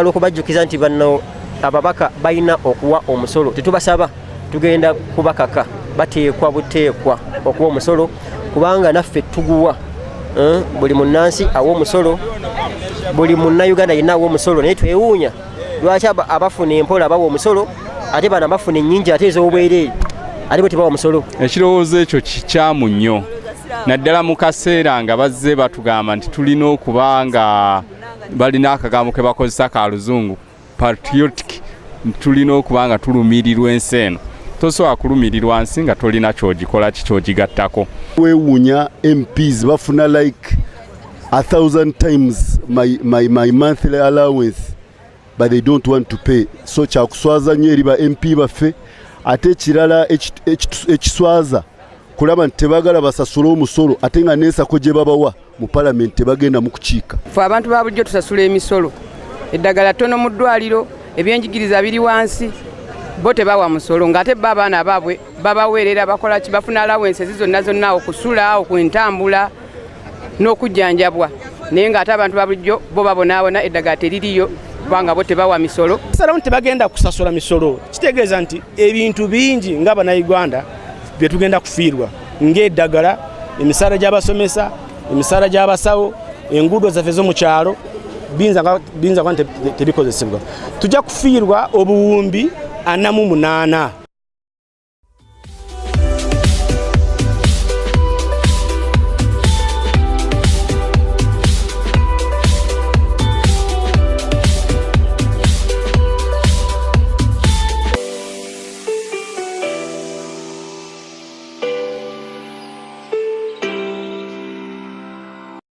Okubajjukiza nti banno ababaka balina okuwa omusolo, tetubasaba tugenda kubakaka, bateekwa buteekwa okuwa omusolo kubanga naffe tuguwa. Buli munnansi awa omusolo, buli munnayuganda yenna awa omusolo, naye twewuunya lwaki abafuna empola bawa omusolo ate bana bafuna ennyingi ate ez'obwereere ate bwe tebawa omusolo. Ekirowoozo ekyo kikyamu nnyo, naddala mu kaseera nga bazze batugamba nti tulina okuba nga balina akagambo ke bakozesa ka luzungu patriotic, tulina okuba nga tulumirirwa ensi eno. Tosobola kulumirirwa nsi nga tolina kyogikola kikyogigattako. Weewuunya MPs bafuna like 1,000 times my monthly allowance but they don't want to pay. So kyakuswaza nnyo eri ba MP baffe, ate ekirala ekiswaza kulaba nti tebagala basasula omusolo ate nga n'ensako gye babawa mu palamenti tebagenda mu kukiika. Ffe abantu ba bulijjo tusasula emisolo, eddagala ttono mu ddwaliro, ebyenjigiriza biri wansi, bo tebawa musolo ng'ate bo abaana baabwe babaweerera bakola ki, bafuna allowances zonna okusula, okwentambula n'okujjanjabwa, naye ng'ate abantu ba bulijjo bo babonaabona eddagala teririyo kubanga bo tebawa misolo. Salamu tebagenda kusasula misolo, kitegeeza nti ebintu bingi ng'Abannayuganda bye tugenda kufiirwa ng'eddagala, emisaala gy'abasomesa, emisaala gy'abasawo, enguudo zaffe z'omu kyalo binza kuba tebikozesebwa. Tujja kufiirwa obuwumbi 48